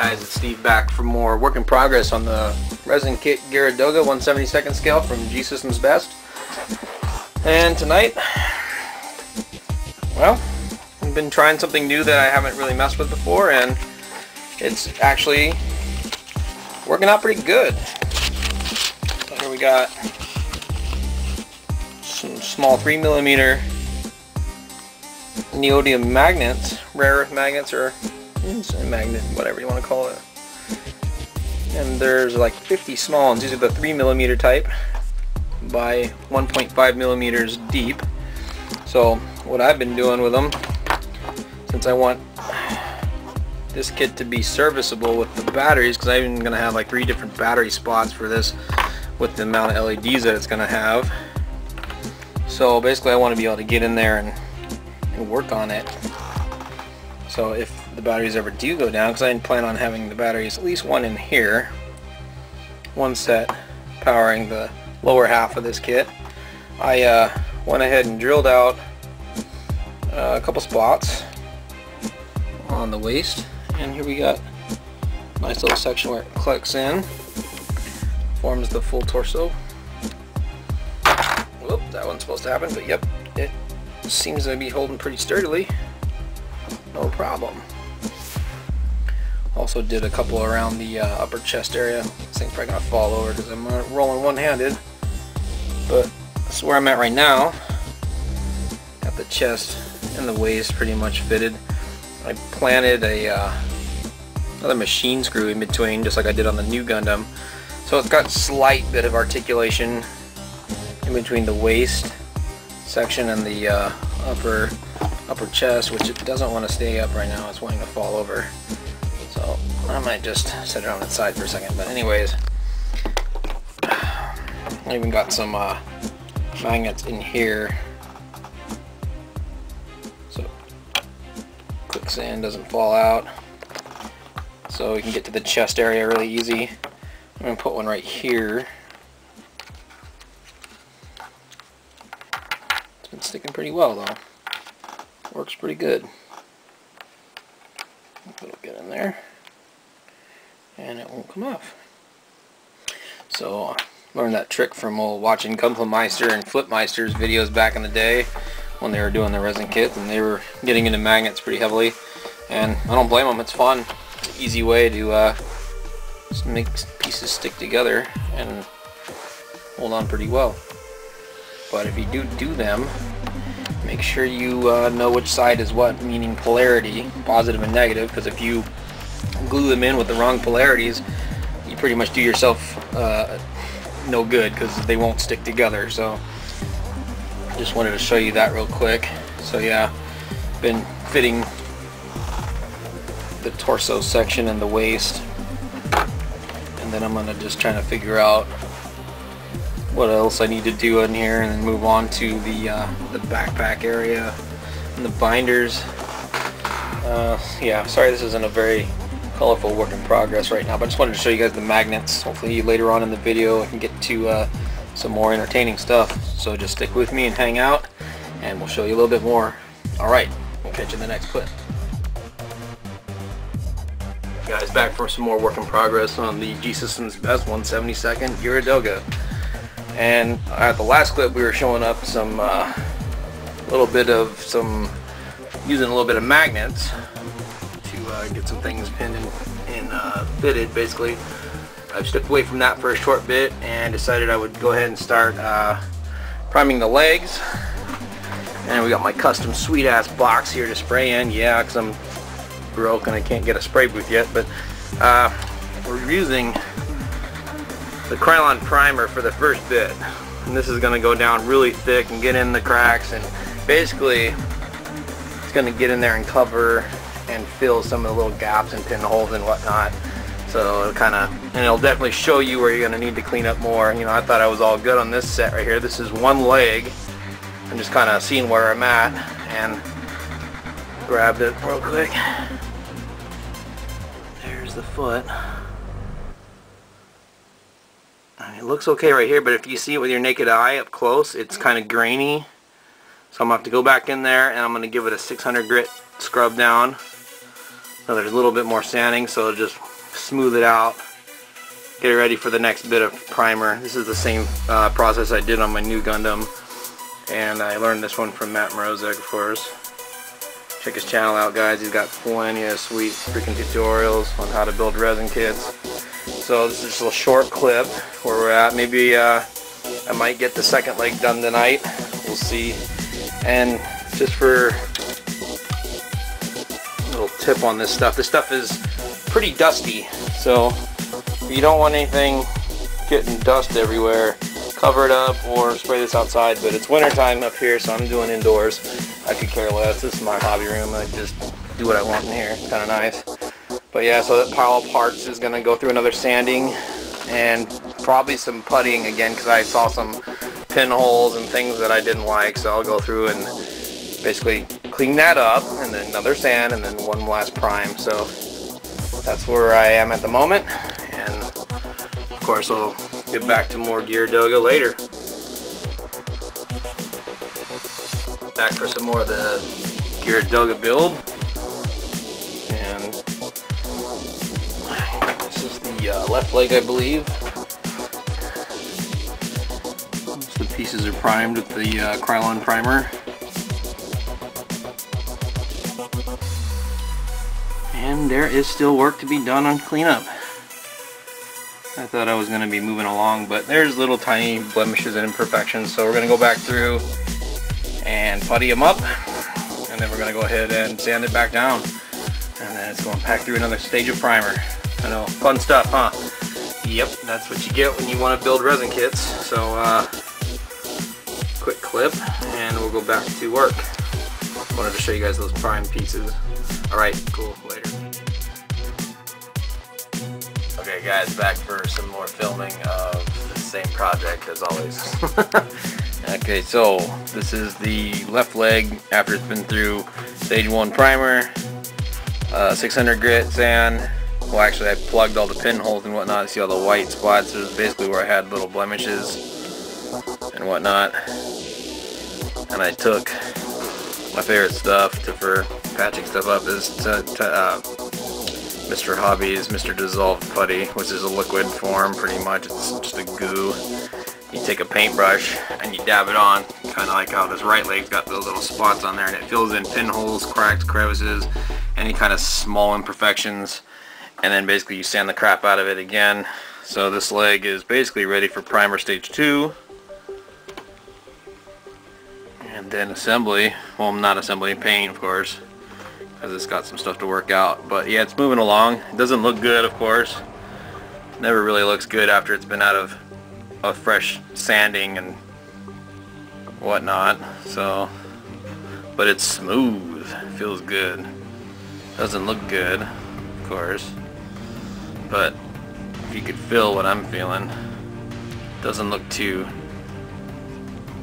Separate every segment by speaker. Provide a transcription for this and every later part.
Speaker 1: guys, it's Steve back for more work in progress on the resin kit Geara Doga 1/72 scale from G Systems Best. And tonight, well, I've been trying something new that I haven't really messed with before, and it's actually working out pretty good. So here we got some small 3mm neodymium magnets, rare earth magnets, or magnet, whatever you want to call it. And there's like 50 small ones. These are the 3mm type by 1.5 millimeters deep. So what I've been doing with them, since I want this kit to be serviceable with the batteries, because I'm going to have like 3 different battery spots for this with the amount of LEDs that it's going to have. So basically I want to be able to get in there and work on it. So if the batteries ever do go down, because I plan on having the batteries, at least one in here, one set powering the lower half of this kit, I went ahead and drilled out a couple spots on the waist, and here we got a nice little section where it clicks in, forms the full torso. Whoop, that wasn't supposed to happen, but yep, it seems to be holding pretty sturdily. No problem. Also did a couple around the upper chest area. This thing's probably gonna fall over because I'm rolling one-handed, but that's where I'm at right now. Got the chest and the waist pretty much fitted. I planted another machine screw in between, just like I did on the new Gundam. So it's got a slight bit of articulation in between the waist section and the upper chest, which it doesn't want to stay up right now. It's wanting to fall over. So I might just set it on its side for a second. But anyways, I even got some magnets in here, so clicks in, doesn't fall out. So we can get to the chest area really easy. I'm going to put one right here. It's been sticking pretty well though. Works pretty good. It'll get in there and it won't come off. So learned that trick from watching Gunpla-meister and Flipmeister's videos back in the day when they were doing the resin kits, and they were getting into magnets pretty heavily, and I don't blame them. It's fun. It's an easy way to just make pieces stick together and hold on pretty well. But if you do them, make sure you know which side is what, meaning polarity, positive and negative, because if you glue them in with the wrong polarities, you pretty much do yourself no good, because they won't stick together. So just wanted to show you that real quick. So yeah, been fitting the torso section and the waist, and then I'm gonna just try to figure out what else I need to do in here, and then move on to the backpack area and the binders. Yeah, sorry this isn't a very colorful work in progress right now, but I just wanted to show you guys the magnets. Hopefully later on in the video I can get to some more entertaining stuff. So just stick with me and hang out, and we'll show you a little bit more. Alright, we'll catch you in the next clip. Guys, back for some more work in progress on the G Systems Best 1/72 Geara Doga. And at the last clip we were showing up some using a little bit of magnets to get some things pinned and fitted. Basically, I've stepped away from that for a short bit and decided I would go ahead and start priming the legs. And we got my custom sweet ass box here to spray in. Yeah, because I'm broke and I can't get a spray booth yet, but we're using the Krylon primer for the first bit, and this is going to go down really thick and get in the cracks, and basically it's going to get in there and cover and fill some of the little gaps and pinholes and whatnot. So it'll definitely show you where you're going to need to clean up more. You know, I thought I was all good on this set right here. This is one leg. I'm just kind of seeing where I'm at, and grabbed it real quick. There's the foot. It looks okay right here, but if you see it with your naked eye up close, it's kind of grainy. So I'm going to have to go back in there, and I'm going to give it a 600 grit scrub down. So there's a little bit more sanding, so just smooth it out, get it ready for the next bit of primer. This is the same process I did on my new Gundam, and I learned this one from Matt Mrozek, of course. Check his channel out, guys. He's got plenty of sweet freaking tutorials on how to build resin kits. So this is just a little short clip where we're at. Maybe I might get the second leg done tonight. We'll see. And just for a little tip on this stuff is pretty dusty. So if you don't want anything getting dust everywhere, cover it up or spray this outside. But it's winter time up here, so I'm doing indoors. I could care less. This is my hobby room. I just do what I want in here. It's kind of nice. But yeah, so that pile of parts is going to go through another sanding and probably some puttying again, because I saw some pinholes and things that I didn't like. So I'll go through and basically clean that up, and then another sand, and then one last prime. So that's where I am at the moment. And of course I'll get back to more Gear Doga later. Back for some more of the Gear Doga build. And this is the left leg, I believe. The pieces are primed with the Krylon primer. And there is still work to be done on cleanup. I thought I was going to be moving along, but there's little tiny blemishes and imperfections, so we're going to go back through and putty them up, and then we're going to go ahead and sand it back down, and then it's going back through another stage of primer. I know, fun stuff, huh? Yep, that's what you get when you want to build resin kits. So quick clip, and we'll go back to work. Wanted to show you guys those prime pieces. Alright, cool, later. Okay guys, back for some more filming of the same project as always. Okay, so this is the left leg after it's been through stage 1 primer, 600 grit sand. Well, actually I plugged all the pinholes and whatnot. See all the white spots? This is basically where I had little blemishes and whatnot. And I took my favorite stuff for patching stuff up is Mr. Hobby's Mr. Dissolved Putty, which is a liquid form pretty much. It's just a goo. You take a paintbrush and you dab it on, kind of like how this right leg's got those little spots on there, and it fills in pinholes, cracks, crevices, any kind of small imperfections, and then basically you sand the crap out of it again. So this leg is basically ready for primer stage 2. And then assembly, well, not assembly, paint of course, because it's got some stuff to work out. But yeah, it's moving along. It doesn't look good, of course. Never really looks good after it's been out of a fresh sanding and whatnot. So, but it's smooth. It feels good. Doesn't look good, of course. But if you could feel what I'm feeling, doesn't look too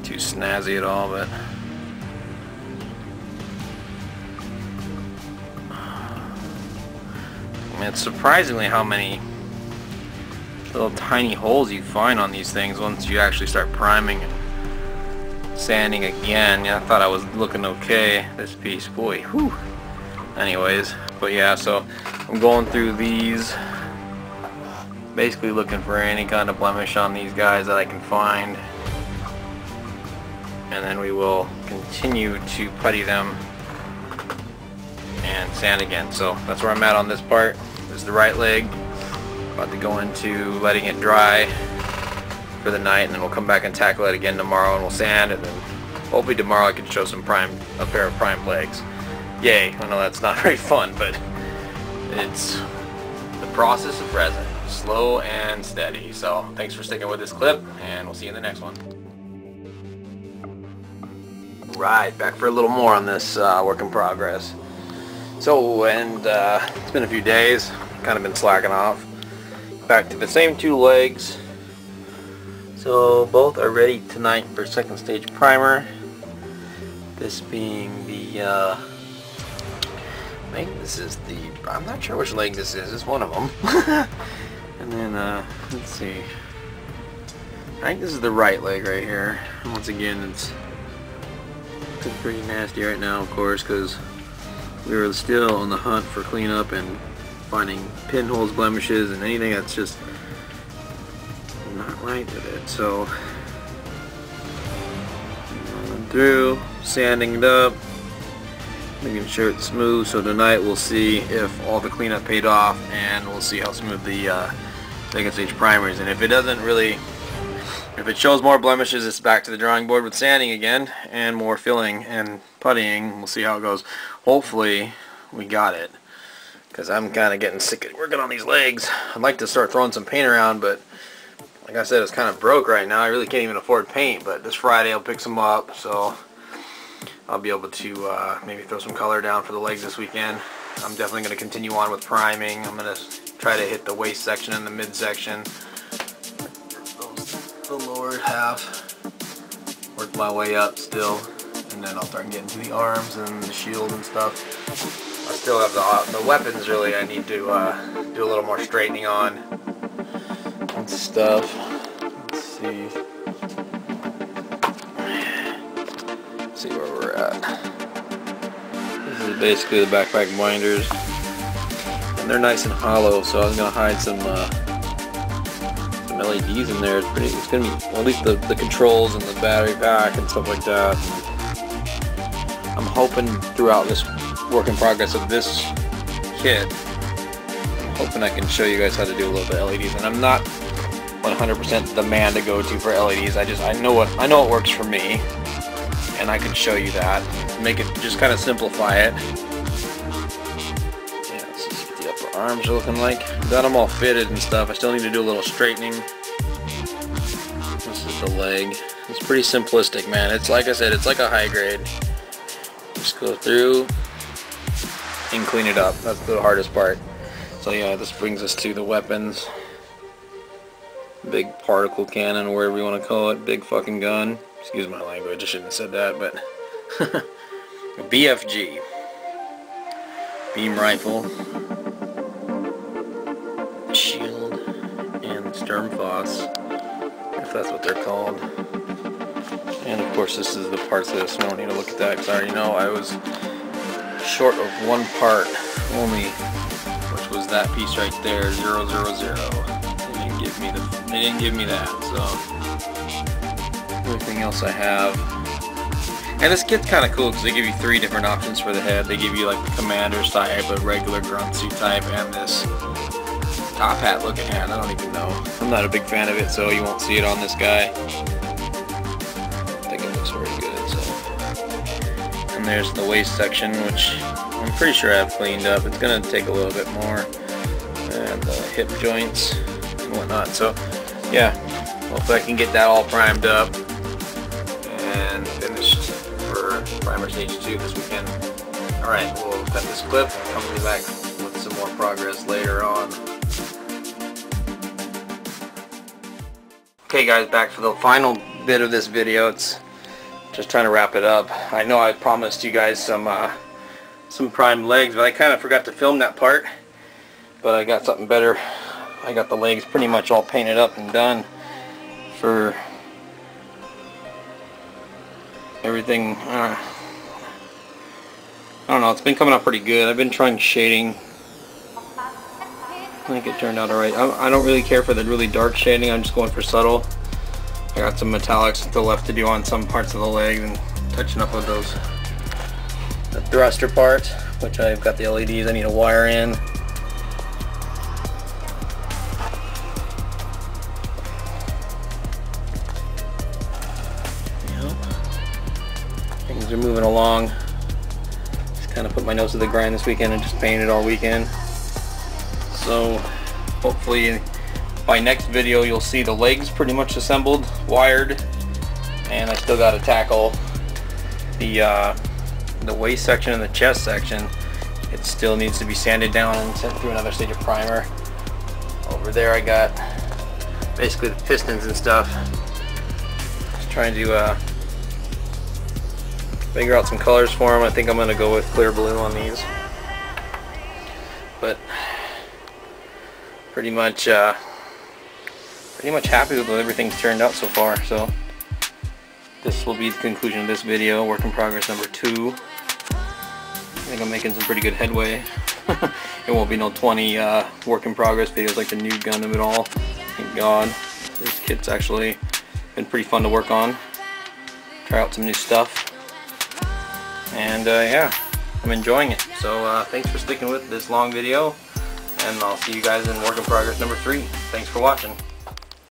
Speaker 1: snazzy at all, but I mean, it's surprisingly how many little tiny holes you find on these things once you actually start priming and sanding again. Yeah, I thought I was looking okay, this piece, boy, whew. Anyways, but yeah, so I'm going through these, basically looking for any kind of blemish on these guys that I can find. And then we will continue to putty them and sand again. So that's where I'm at on this part. This is the right leg. About to go into letting it dry for the night, and then we'll come back and tackle it again tomorrow, and we'll sand, and then hopefully tomorrow I can show some a pair of prime legs. Yay! I know that's not very fun, but it's the process of resin. Slow and steady. So thanks for sticking with this clip, and we'll see you in the next one. Right, back for a little more on this work in progress. So, and it's been a few days, kind of been slacking off. Back to the same 2 legs. So both are ready tonight for second stage primer. This being the, I think this is the, I'm not sure which leg this is, it's one of them. And then, let's see. I think this is the right leg right here. Once again, it's pretty nasty right now, of course, because we were still on the hunt for cleanup and finding pinholes, blemishes, and anything that's just not right with it. So going through, sanding it up, making sure it's smooth. So tonight we'll see if all the cleanup paid off, and we'll see how smooth the second stage primer is. And if it doesn't really, if it shows more blemishes, it's back to the drawing board with sanding again and more filling and puttying. We'll see how it goes. Hopefully we got it, because I'm kind of getting sick of working on these legs. I'd like to start throwing some paint around, but like I said, it's kind of broke right now. I really can't even afford paint, but this Friday I'll pick some up, so I'll be able to maybe throw some color down for the legs this weekend. I'm definitely going to continue on with priming. I'm going to try to hit the waist section and the mid section, the lower half, work my way up still, and then I'll start getting to the arms and the shield and stuff. I still have the weapons really I need to do a little more straightening on and stuff. Let's see. Let's see where we're at. This is basically the backpack binders, and they're nice and hollow, so I was gonna hide some LEDs in there. It's gonna be, well, at least the controls and the battery pack and stuff like that. I'm hoping throughout this work in progress of this kit, I'm hoping I can show you guys how to do a little bit of LEDs. And I'm not 100% the man to go to for LEDs. I know what works for me, and I can show you that. Make it, just kind of simplify it. Yeah, this is what the upper arms are looking like. Got them all fitted and stuff. I still need to do a little straightening. This is the leg. It's pretty simplistic, man. It's like I said, it's like a high grade. Just go through and clean it up. That's the hardest part. So yeah, this brings us to the weapons. Big particle cannon, or whatever you want to call it. Big fucking gun. Excuse my language, I shouldn't have said that, but a BFG. Beam rifle. Shield. And Sturmfoss, if that's what they're called. And of course this is the parts of this. I don't need to look at that because I already know I was short of one part only, which was that piece right there, 000. They didn't give me that, so everything else I have. And this kit's kind of cool because they give you 3 different options for the head. They give you like the commander's type, a regular grunt suit type, and this top hat looking hat. I don't even know. I'm not a big fan of it, so you won't see it on this guy. I think it looks very good. So, and there's the waist section, which I'm pretty sure I've cleaned up. It's gonna take a little bit more, and the hip joints and whatnot. So yeah, hopefully I can get that all primed up and finished for primer stage 2 this weekend. Alright, we'll cut this clip and come back with some more progress later on. Okay guys, back for the final bit of this video. It's just trying to wrap it up. I know I promised you guys some primed legs, but I kind of forgot to film that part. But I got something better. I got the legs pretty much all painted up and done for everything. I don't know, it's been coming out pretty good. I've been trying shading. I think it turned out alright. I don't really care for the really dark shading. I'm just going for subtle. I got some metallics still left to do on some parts of the legs and touching up with those. The thruster part, which I've got the LEDs I need to wire in. Things are moving along. Just kind of put my nose to the grind this weekend and just painted all weekend. So hopefully by next video you'll see the legs pretty much assembled, wired, and I still got to tackle the waist section and the chest section. It still needs to be sanded down and sent through another stage of primer. Over there I got basically the pistons and stuff. Just trying to figure out some colors for them. I think I'm going to go with clear blue on these. But pretty much happy with how everything's turned out so far. So this will be the conclusion of this video, work in progress number 2. I think I'm making some pretty good headway. It won't be no 20 work in progress videos like the new Gundam at all. Thank God. This kit's actually been pretty fun to work on. Try out some new stuff. And yeah, I'm enjoying it. So thanks for sticking with this long video. And I'll see you guys in work in progress number 3. Thanks for watching.